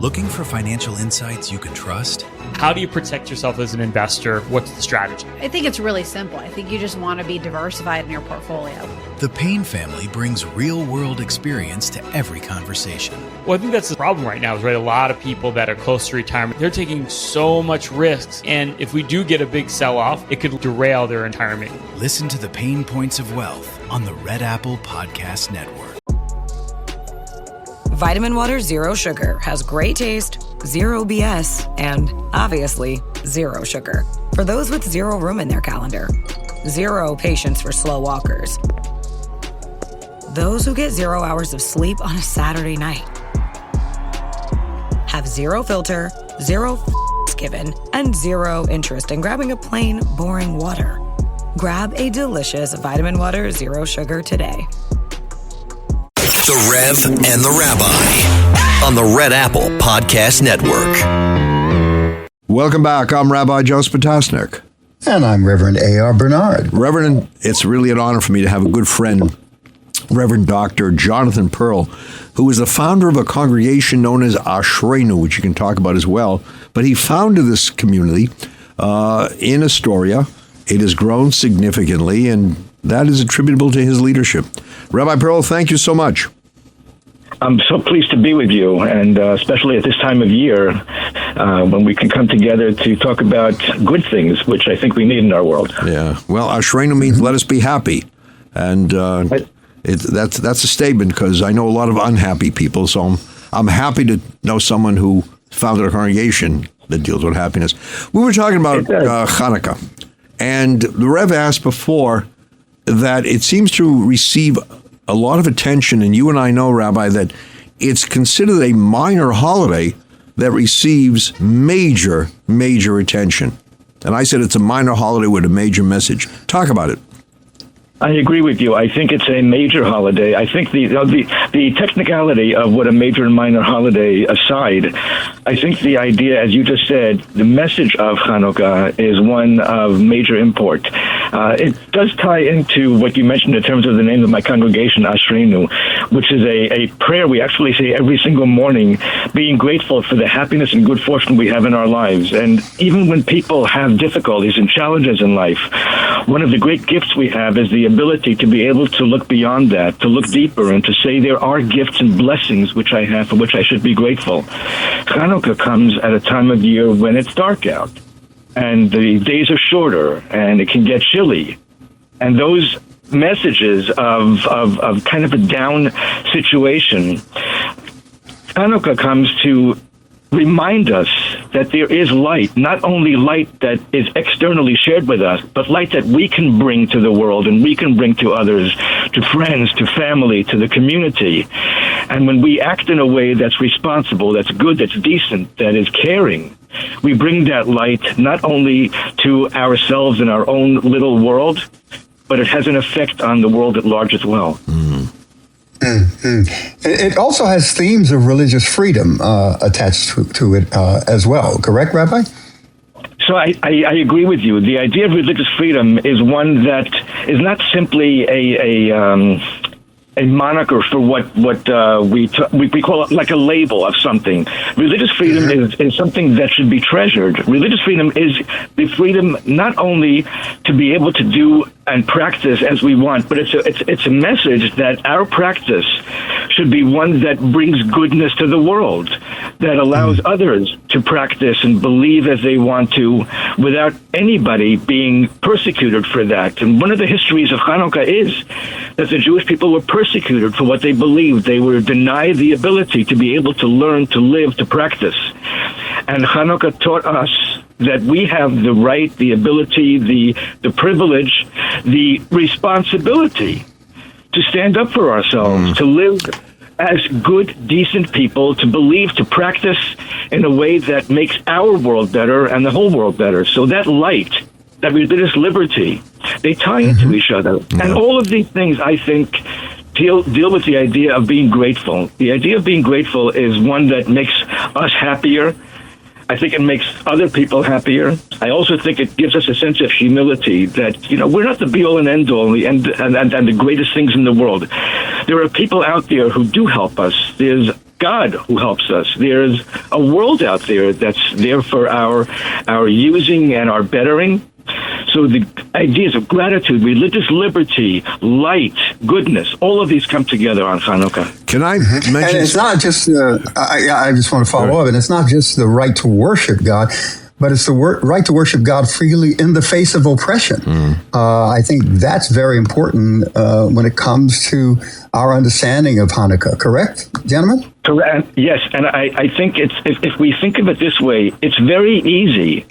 Looking for financial insights you can trust? How do you protect yourself as an investor? What's the strategy? I think it's really simple. I think you just want to be diversified in your portfolio. The Payne family brings real-world experience to every conversation. Well, I think that's the problem right now is, right, a lot of people that are close to retirement, they're taking so much risks. And if we do get a big sell-off, it could derail their retirement. Listen to the Pain Points of Wealth on the Red Apple Podcast Network. Vitamin Water Zero Sugar has great taste, zero BS, and obviously zero sugar. For those with zero room in their calendar, zero patience for slow walkers, those who get 0 hours of sleep on a Saturday night, have zero filter, zero given, and zero interest in grabbing a plain, boring water. Grab a delicious Vitamin Water Zero Sugar today. The Rev and the Rabbi on the Red Apple Podcast Network. Welcome back. I'm Rabbi Joseph Potasnik. And I'm Reverend A.R. Bernard. Reverend, it's really an honor for me to have a good friend, Reverend Dr. Jonathan Pearl, who is the founder of a congregation known as Ashreinu, which you can talk about as well. But he founded this community in Astoria. It has grown significantly, and that is attributable to his leadership. Rabbi Pearl, thank you so much. I'm so pleased to be with you, and especially at this time of year when we can come together to talk about good things, which I think we need in our world. Yeah, well, Ashreinu means let us be happy, and that's a statement because I know a lot of unhappy people, so I'm happy to know someone who founded a congregation that deals with happiness. We were talking about Hanukkah, and the Rev asked before that it seems to receive a lot of attention, and you and I know, Rabbi, that it's considered a minor holiday that receives major, major attention. And I said it's a minor holiday with a major message. Talk about it. I agree with you. I think it's a major holiday. I think the technicality of what a major and minor holiday aside, I think the idea, as you just said, the message of Hanukkah is one of major import. It does tie into what you mentioned in terms of the name of my congregation, Ashreinu, which is a prayer we actually say every single morning, being grateful for the happiness and good fortune we have in our lives. And even when people have difficulties and challenges in life, one of the great gifts we have is the ability to be able to look beyond that, to look deeper and to say there are gifts and blessings which I have for which I should be grateful. Hanukkah comes at a time of year when it's dark out and the days are shorter and it can get chilly. And those messages of kind of a down situation, Hanukkah comes to remind us that there is light, not only light that is externally shared with us, but light that we can bring to the world and we can bring to others, to friends, to family, to the community. And when we act in a way that's responsible, that's good, that's decent, that is caring, we bring that light not only to ourselves and our own little world, but it has an effect on the world at large as well. Mm. Mm-hmm. It also has themes of religious freedom attached to it as well, correct, Rabbi? So I agree with you. The idea of religious freedom is one that is not simply a moniker for what we call it like a label of something. Religious freedom is something that should be treasured. Religious freedom is the freedom not only to be able to do and practice as we want, but it's a message that our practice should be one that brings goodness to the world, that allows others to practice and believe as they want to without anybody being persecuted for that. And one of the histories of Hanukkah is that the Jewish people were persecuted for what they believed. They were denied the ability to be able to learn, to live, to practice. And Hanukkah taught us that we have the right, the ability, the privilege, the responsibility to stand up for ourselves, to live as good, decent people, to believe, to practice in a way that makes our world better and the whole world better. So that light, that religious liberty, they tie into each other. And all of these things, I think, deal with the idea of being grateful. The idea of being grateful is one that makes us happier. I think it makes other people happier. I also think it gives us a sense of humility that, you know, we're not the be-all and end-all and the greatest things in the world. There are people out there who do help us. There's God who helps us. There's a world out there that's there for our using and our bettering. So the ideas of gratitude, religious liberty, light, goodness, all of these come together on Hanukkah. Can I mention? And it's not just, I just want to follow up, and it's not just the right to worship God, but it's the right to worship God freely in the face of oppression. I think that's very important when it comes to our understanding of Hanukkah, correct, gentlemen? Correct. Yes, and I think if we think of it this way, it's very easy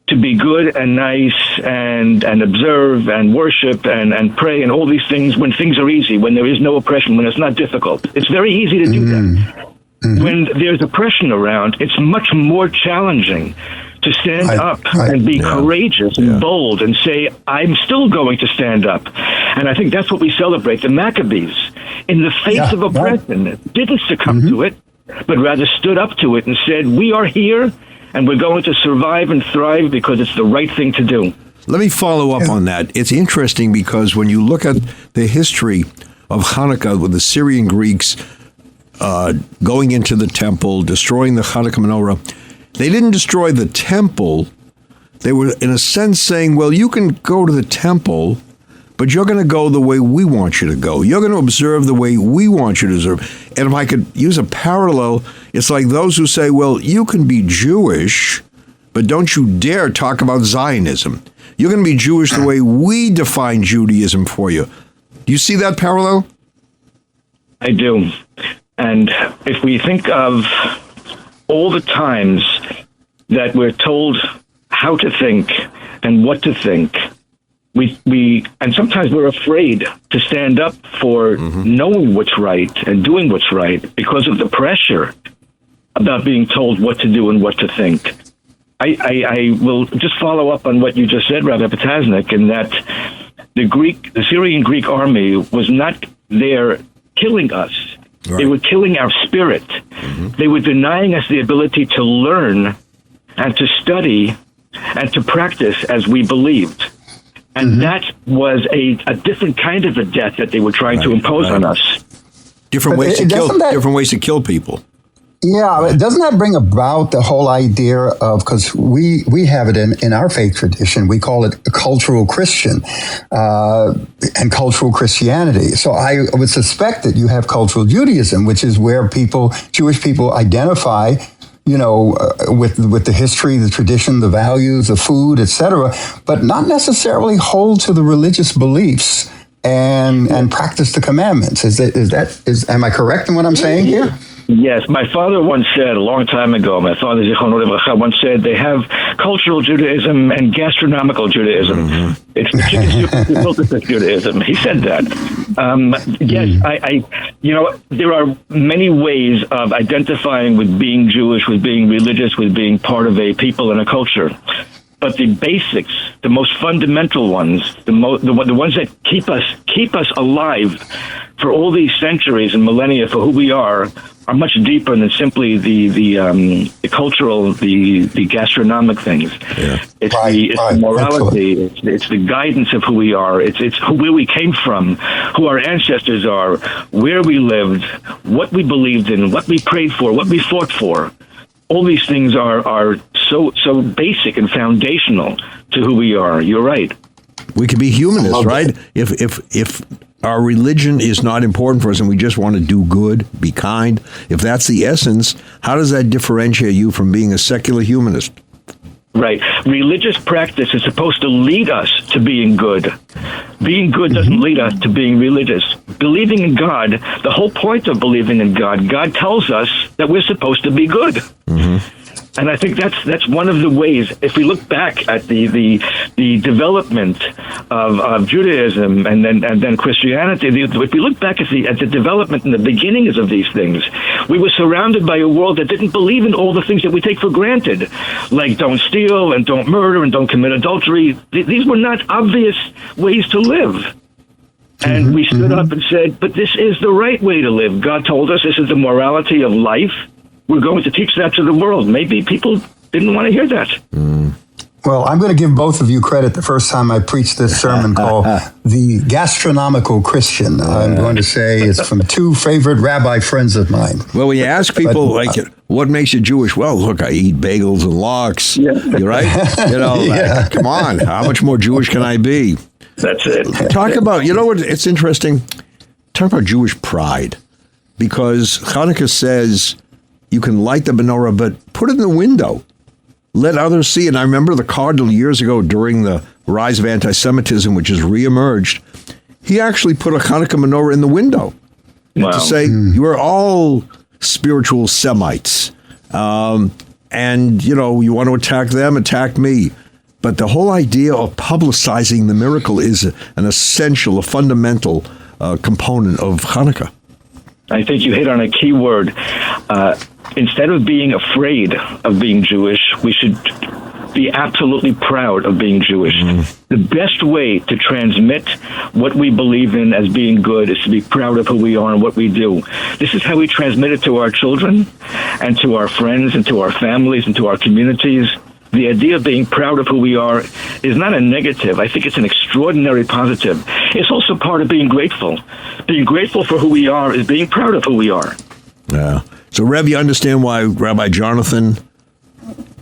to be good and nice and observe and worship and pray and all these things when things are easy, when there is no oppression, when it's not difficult. It's very easy to do that. When there's oppression around, it's much more challenging to stand up and be courageous and bold and say, I'm still going to stand up. And I think that's what we celebrate. The Maccabees, in the face of oppression, didn't succumb to it, but rather stood up to it and said, we are here, and we're going to survive and thrive because it's the right thing to do. Let me follow up on that. It's interesting because when you look at the history of Hanukkah with the Syrian Greeks going into the temple, destroying the Hanukkah menorah, they didn't destroy the temple. They were, in a sense, saying, well, you can go to the temple, but you're going to go the way we want you to go. You're going to observe the way we want you to observe. And if I could use a parallel, it's like those who say, well, you can be Jewish, but don't you dare talk about Zionism. You're going to be Jewish the way we define Judaism for you. Do you see that parallel? I do. And if we think of all the times that we're told how to think and what to think, we and sometimes we're afraid to stand up for knowing what's right and doing what's right because of the pressure about being told what to do and what to think. I will just follow up on what you just said, Rabbi Potasnik, in that the Syrian Greek army was not there killing us. Right. They were killing our spirit. They were denying us the ability to learn and to study and to practice as we believed. And that was a different kind of a death that they were trying to impose on us. Different ways to kill people. Yeah, doesn't that bring about the whole idea of, because we have it in our faith tradition, we call it cultural Christian and cultural Christianity. So I would suspect that you have cultural Judaism, which is where Jewish people identify, with the history, the tradition, the values, the food, etc., but not necessarily hold to the religious beliefs and practice the commandments. Am I correct in what I'm saying here? Yes, my father once said a long time ago, my father Zichrono Livracha once said they have cultural Judaism and gastronomical Judaism. It's the chicken soup Judaism. He said that. Yes, there are many ways of identifying with being Jewish, with being religious, with being part of a people and a culture. But the basics, the most fundamental ones, the ones that keep us alive for all these centuries and millennia for who we are much deeper than simply the cultural, the gastronomic things. Yeah. It's the morality. It's the guidance of who we are. It's where we came from, who our ancestors are, where we lived, what we believed in, what we prayed for, what we fought for. All these things are so basic and foundational to who we are. You're right. We can be humanists, right? If our religion is not important for us and we just want to do good, be kind, if that's the essence, how does that differentiate you from being a secular humanist? Right. Religious practice is supposed to lead us to being good. Being good doesn't lead us to being religious. Believing in God, the whole point of believing in God tells us that we're supposed to be good. And I think that's one of the ways. If we look back at the development of Judaism and then Christianity, if we look back at the development and the beginnings of these things, we were surrounded by a world that didn't believe in all the things that we take for granted, like don't steal and don't murder and don't commit adultery. These were not obvious ways to live. And we stood up and said, but this is the right way to live. God told us this is the morality of life. We're going to teach that to the world. Maybe people didn't want to hear that. Well, I'm going to give both of you credit. The first time I preached this sermon called The Gastronomical Christian, I'm going to say it's from two favorite rabbi friends of mine. Well, when you ask people, what makes you Jewish? Well, look, I eat bagels and lox. Yeah. You're right? Come on. How much more Jewish can I be? That's it. Talk about, what, it's interesting. Talk about Jewish pride. Because Hanukkah says you can light the menorah, but put it in the window. Let others see. And I remember the Cardinal years ago during the rise of anti-Semitism, which has reemerged, he actually put a Hanukkah menorah in the window to say, you are all spiritual Semites. And, you want to attack them, attack me. But the whole idea of publicizing the miracle is an essential, a fundamental component of Hanukkah. I think you hit on a key word. Instead of being afraid of being Jewish, we should be absolutely proud of being Jewish. The best way to transmit what we believe in as being good is to be proud of who we are and what we do. This is how we transmit it to our children and to our friends and to our families and to our communities. The idea of being proud of who we are is not a negative. I think it's an extraordinary positive. It's also part of being grateful. Being grateful for who we are is being proud of who we are. Yeah. So, Rev, you understand why Rabbi Jonathan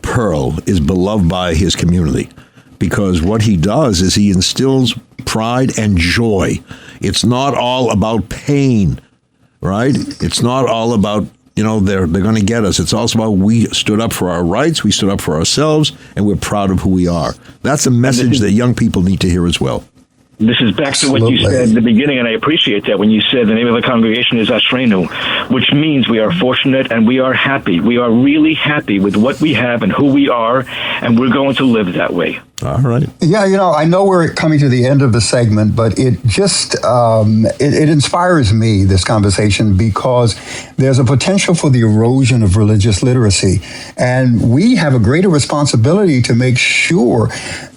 Pearl is beloved by his community. Because what he does is he instills pride and joy. It's not all about pain, right? It's not all about, they're going to get us. It's also about we stood up for our rights, we stood up for ourselves, and we're proud of who we are. That's a message that young people need to hear as well. This is back to what you said at the beginning, and I appreciate that when you said the name of the congregation is Ashrenu, which means we are fortunate and we are happy. We are really happy with what we have and who we are, and we're going to live that way. All right. Yeah, I know we're coming to the end of the segment, but it just, it inspires me, this conversation, because there's a potential for the erosion of religious literacy. And we have a greater responsibility to make sure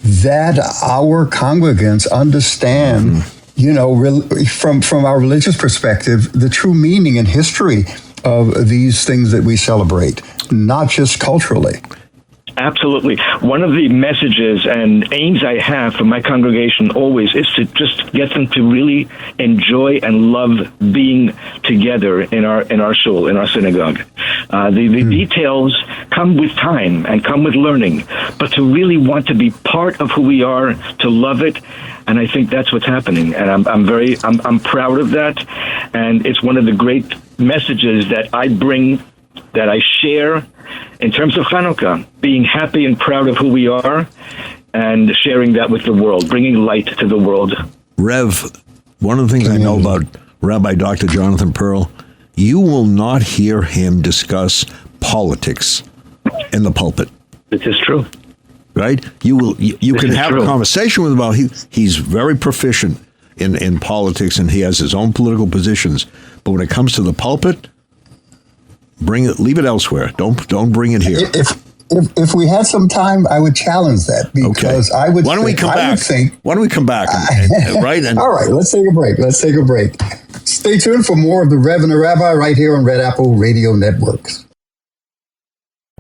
that our congregants understand, from our religious perspective, the true meaning and history of these things that we celebrate, not just culturally. Absolutely. One of the messages and aims I have for my congregation always is to just get them to really enjoy and love being together in our shul, in our synagogue. The details come with time and come with learning, but to really want to be part of who we are, to love it, and I think that's what's happening. And I'm proud of that, and it's one of the great messages that I bring, that I share in terms of Hanukkah, being happy and proud of who we are and sharing that with the world, bringing light to the world. Rev, one of the things I know about Rabbi Dr. Jonathan Pearl, you will not hear him discuss politics in the pulpit. This is true. Right? You can have a conversation with him about he's very proficient in politics and he has his own political positions. But when it comes to the pulpit, leave it elsewhere. Don't bring it here. If we had some time, I would challenge that because I would. Why don't we come back? Right? All right. Let's take a break. Stay tuned for more of the Rev and the Rabbi right here on Red Apple Radio Networks.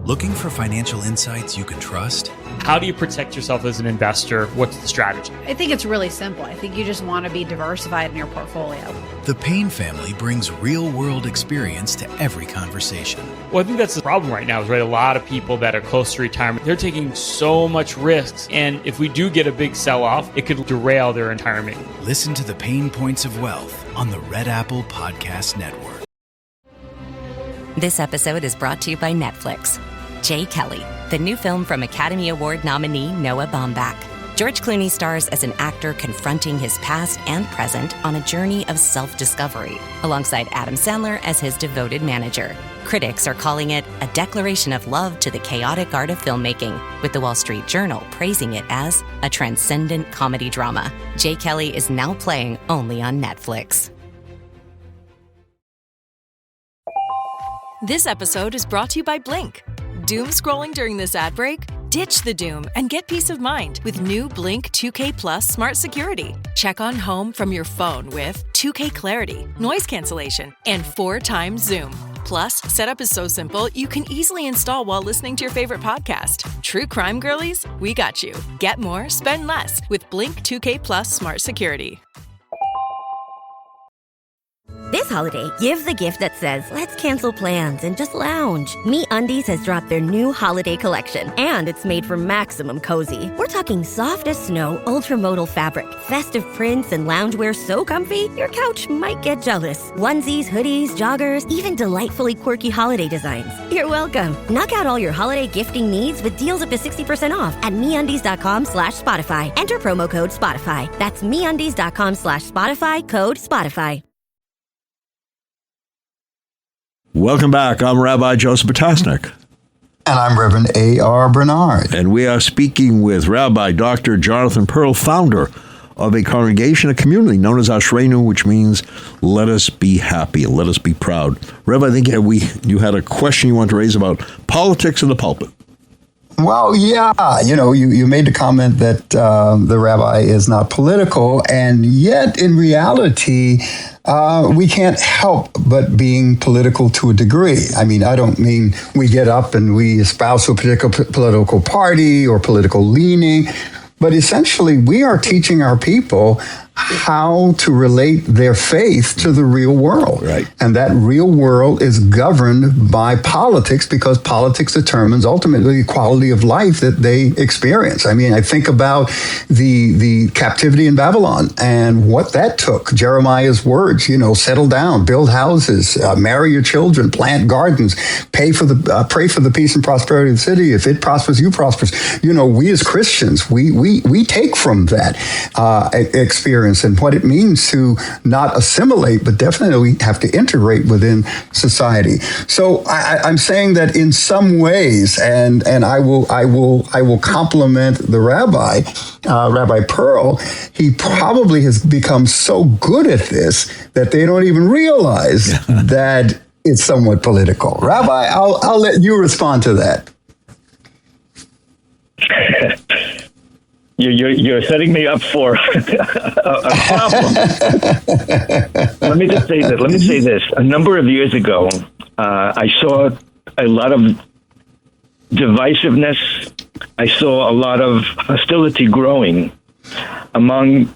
Looking for financial insights you can trust? How do you protect yourself as an investor? What's the strategy? I think it's really simple. I think you just want to be diversified in your portfolio. The Payne family brings real-world experience to every conversation. Well, I think that's the problem right now is, right, a lot of people that are close to retirement, they're taking so much risks. And if we do get a big sell-off, it could derail their retirement. Listen to the Pain Points of Wealth on the Red Apple Podcast Network. This episode is brought to you by Netflix. Jay Kelly, the new film from Academy Award nominee Noah Baumbach. George Clooney stars as an actor confronting his past and present on a journey of self-discovery, alongside Adam Sandler as his devoted manager. Critics are calling it a declaration of love to the chaotic art of filmmaking, with the Wall Street Journal praising it as a transcendent comedy drama. Jay Kelly is now playing only on Netflix. This episode is brought to you by Blink. Doom scrolling during this ad break? Ditch the doom and get peace of mind with new Blink 2K Plus Smart Security. Check on home from your phone with 2K Clarity, noise cancellation, and 4x zoom. Plus, setup is so simple, you can easily install while listening to your favorite podcast. True crime girlies, we got you. Get more, spend less with Blink 2K Plus Smart Security. This holiday, give the gift that says, let's cancel plans and just lounge. MeUndies has dropped their new holiday collection, and it's made for maximum cozy. We're talking soft as snow, ultramodal fabric, festive prints, and loungewear so comfy, your couch might get jealous. Onesies, hoodies, joggers, even delightfully quirky holiday designs. You're welcome. Knock out all your holiday gifting needs with deals up to 60% off at MeUndies.com/Spotify. Enter promo code Spotify. That's MeUndies.com/Spotify, code Spotify. Welcome back. I'm Rabbi Joseph Potasnik. And I'm Reverend A.R. Bernard. And we are speaking with Rabbi Dr. Jonathan Pearl, founder of a congregation, a community known as Ashreinu, which means let us be happy, let us be proud. Rev, I think you had a question you want to raise about politics in the pulpit. Well, yeah, you made the comment that the rabbi is not political, and yet in reality, we can't help but being political to a degree. I mean, I don't mean we get up and we espouse a particular political party or political leaning, but essentially we are teaching our people how to relate their faith to the real world. Right. And that real world is governed by politics, because politics determines ultimately the quality of life that they experience. I mean, I think about the captivity in Babylon and what that took. Jeremiah's words, settle down, build houses, marry your children, plant gardens, pray for the peace and prosperity of the city. If it prospers, you prosper. We as Christians, we take from that experience and what it means to not assimilate, but definitely have to integrate within society. So I'm saying that in some ways, and I will compliment the rabbi, Rabbi Pearl. He probably has become so good at this that they don't even realize that it's somewhat political. Rabbi, I'll let you respond to that. You're setting me up for a problem. Let me say this. A number of years ago, I saw a lot of divisiveness. I saw a lot of hostility growing among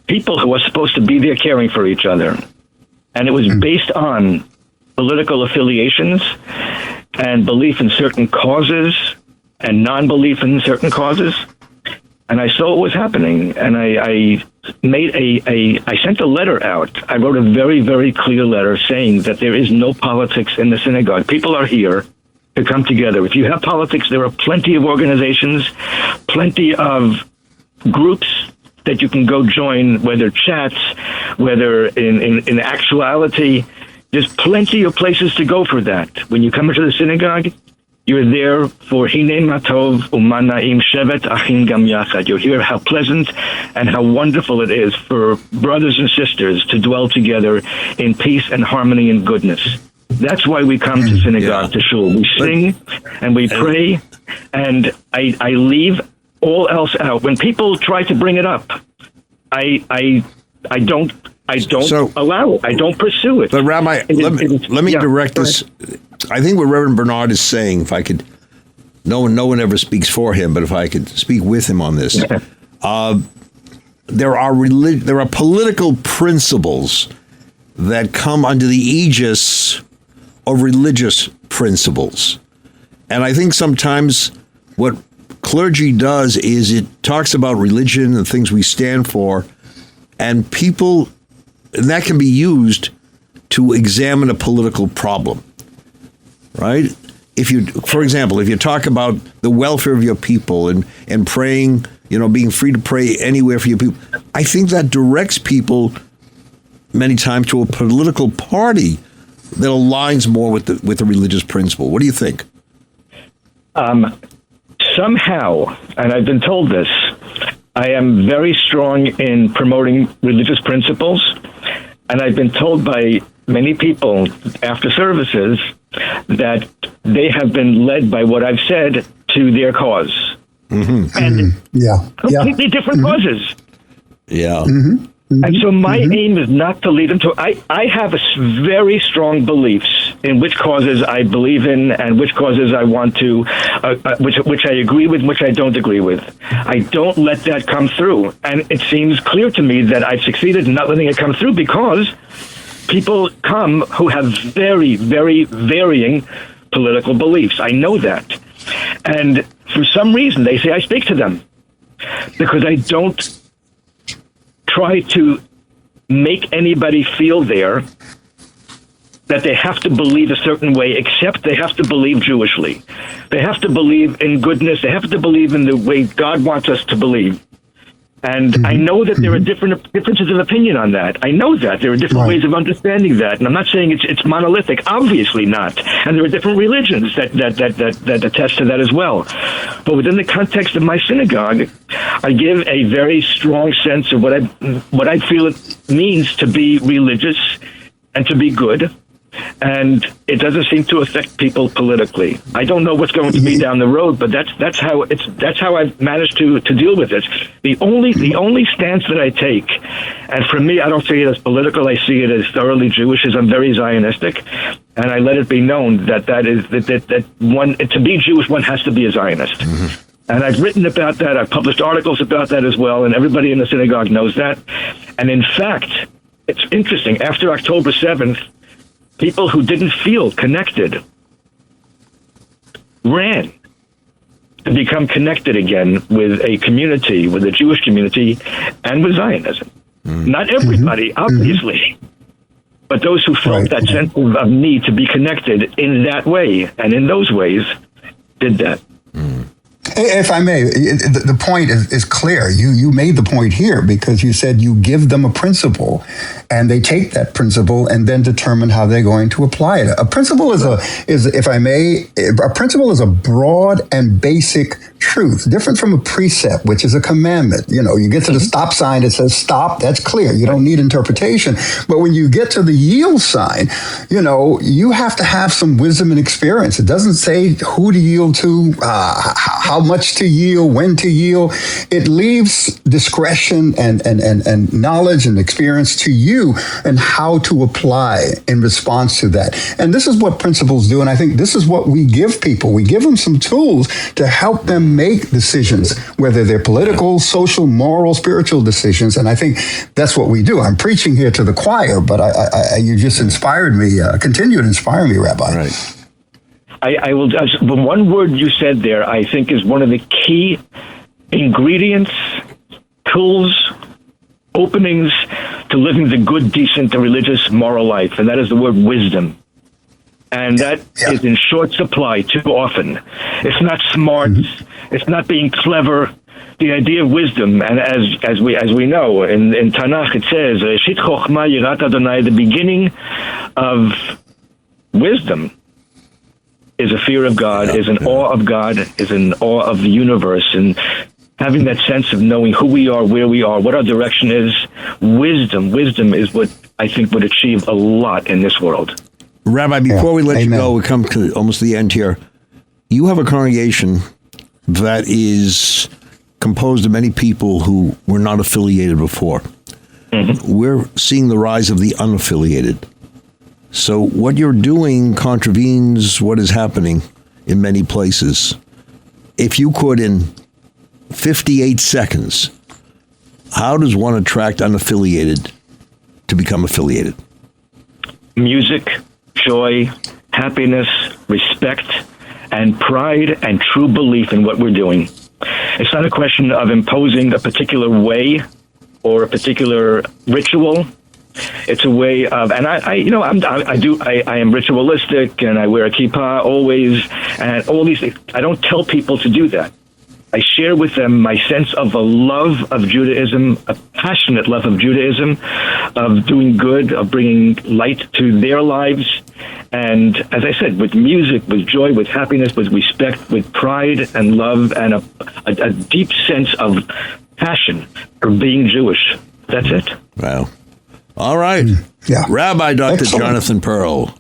people who were supposed to be there caring for each other. And it was based on political affiliations and belief in certain causes and non-belief in certain causes. And I saw what was happening, and I sent a letter out. I wrote a very, very clear letter saying that there is no politics in the synagogue. People are here to come together. If you have politics, there are plenty of organizations, plenty of groups that you can go join, whether chats, whether in actuality. There's plenty of places to go for that. When you come into the synagogue, you're there for Hinei Matov Umanaim Shevet Achim Gam Yachad. You'll hear how pleasant and how wonderful it is for brothers and sisters to dwell together in peace and harmony and goodness. That's why we come to synagogue, to shul. We sing and we pray, and I leave all else out. When people try to bring it up, I don't allow it. I don't pursue it. But Rabbi, let me direct this. I think what Reverend Bernard is saying, if I could, no one ever speaks for him, but if I could speak with him on this, there are political principles that come under the aegis of religious principles. And I think sometimes what clergy does is it talks about religion and things we stand for, and people, and that can be used to examine a political problem. Right? For example, if you talk about the welfare of your people and praying, being free to pray anywhere for your people, I think that directs people many times to a political party that aligns more with the religious principle. What do you think? Somehow, and I've been told this, I am very strong in promoting religious principles, and I've been told by many people after services that they have been led by what I've said to their cause. Mm-hmm. And completely different causes. Yeah. And so my aim is not to lead them to... I have very strong beliefs in which causes I believe in and which causes I want to, which I agree with, which I don't agree with. I don't let that come through. And it seems clear to me that I've succeeded in not letting it come through because people come who have very, very varying political beliefs. I know that. And for some reason, they say I speak to them because I don't try to make anybody feel there that they have to believe a certain way, except they have to believe Jewishly. They have to believe in goodness. They have to believe in the way God wants us to believe. And I know that there are differences of opinion on that. I know that. There are different ways of understanding that. And I'm not saying it's monolithic. Obviously not. And there are different religions that attest to that as well. But within the context of my synagogue, I give a very strong sense of what I feel it means to be religious and to be good. And it doesn't seem to affect people politically. I don't know what's going to be down the road, but that's how I've managed to deal with it. The only stance that I take, and for me, I don't see it as political. I see it as thoroughly Jewish. As I'm very Zionistic, and I let it be known that one to be Jewish, one has to be a Zionist. And I've written about that. I've published articles about that as well, and everybody in the synagogue knows that. And in fact, it's interesting. After October 7th. People who didn't feel connected ran to become connected again with a community, with the Jewish community, and with Zionism. Not everybody, obviously, but those who felt that sense of need to be connected in that way and in those ways did that. If I may, the point is clear. You made the point here because you said you give them a principle and they take that principle and then determine how they're going to apply it. A principle is a principle is a broad and basic truth, different from a precept, which is a commandment. You know, you get to the stop sign, it says stop, that's clear. You don't need interpretation. But when you get to the yield sign, you know, you have to have some wisdom and experience. It doesn't say who to yield to, how much to yield, when to yield. It leaves discretion and knowledge and experience to you and how to apply in response to that. And this is what principles do. And I think this is what we give people. We give them some tools to help them make decisions, whether they're political, social, moral, spiritual decisions. And I think that's what we do. I'm preaching here to the choir, but you just inspired me, continue to inspire me, Rabbi. Right. I will. The one word you said there, I think, is one of the key ingredients, tools, openings to living the good, decent, and religious moral life, and that is the word wisdom. And that is in short supply too often. It's not smart. It's not being clever. The idea of wisdom, and as we know in Tanakh, it says, "Reshit Chochma Yirat Adonai." The beginning of wisdom is a fear of God, is an awe of God, is an awe of the universe, and having that sense of knowing who we are, where we are, what our direction is. Wisdom is what I think would achieve a lot in this world. Rabbi, before we let you go, we come to almost the end here. You have a congregation that is composed of many people who were not affiliated before. We're seeing the rise of the unaffiliated. So what you're doing contravenes what is happening in many places. If you could, in 58 seconds, how does one attract unaffiliated to become affiliated? Music, joy, happiness, respect, and pride and true belief in what we're doing. It's not a question of imposing a particular way or a particular ritual. It's a way of, and I am ritualistic, and I wear a kippah always, and all these things. I don't tell people to do that. I share with them my sense of a love of Judaism, a passionate love of Judaism, of doing good, of bringing light to their lives. And as I said, with music, with joy, with happiness, with respect, with pride and love, and a deep sense of passion for being Jewish. That's it. Wow. All right. Yeah. Rabbi Dr. Excellent. Jonathan Pearl.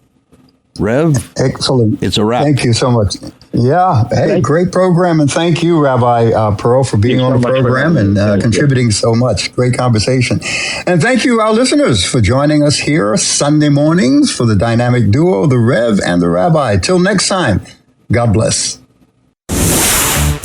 Rev? Excellent. It's a wrap. Thank you so much. Yeah. Hey, great program. And thank you, Rabbi Pearl, for being on the program and contributing so much. Great conversation. And thank you, our listeners, for joining us here Sunday mornings for the dynamic duo, the Rev and the Rabbi. Till next time, God bless.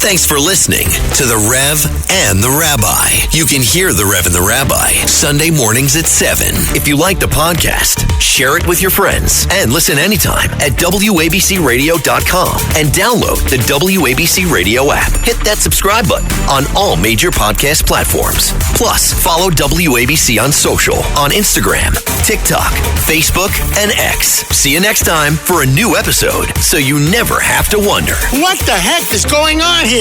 Thanks for listening to The Rev and the Rabbi. You can hear The Rev and the Rabbi Sunday mornings at 7. If you like the podcast, share it with your friends and listen anytime at WABCRadio.com and download the WABC Radio app. Hit that subscribe button on all major podcast platforms. Plus, follow WABC on social on Instagram, TikTok, Facebook, and X. See you next time for a new episode so you never have to wonder. What the heck is going on here?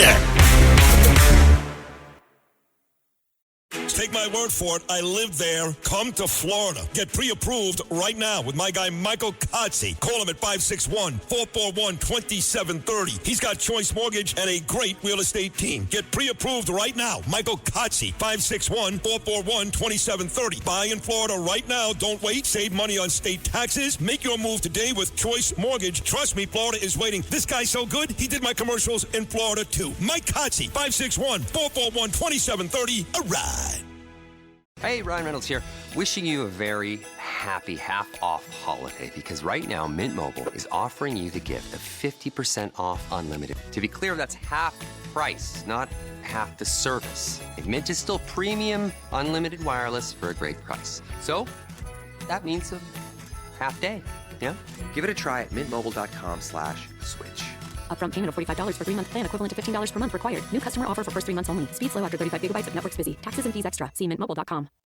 Take my word for it. I live there. Come to Florida. Get pre-approved right now with my guy Michael Kotze. Call him at 561-441-2730. He's got Choice Mortgage and a great real estate team. Get pre-approved right now. Michael Kotze, 561-441-2730. Buy in Florida right now. Don't wait. Save money on state taxes. Make your move today with Choice Mortgage. Trust me, Florida is waiting. This guy's so good, he did my commercials in Florida too. Mike Kotze, 561-441-2730. A ride. Hey, Ryan Reynolds here. Wishing you a very happy half-off holiday because right now Mint Mobile is offering you the gift of 50% off unlimited. To be clear, that's half price, not half the service. And Mint is still premium unlimited wireless for a great price. So that means a half day, yeah? Give it a try at mintmobile.com/switch. Upfront payment of $45 for 3-month plan equivalent to $15 per month required. New customer offer for first 3 months only. Speed slow after 35 gigabytes if network's busy. Taxes and fees extra. See mintmobile.com.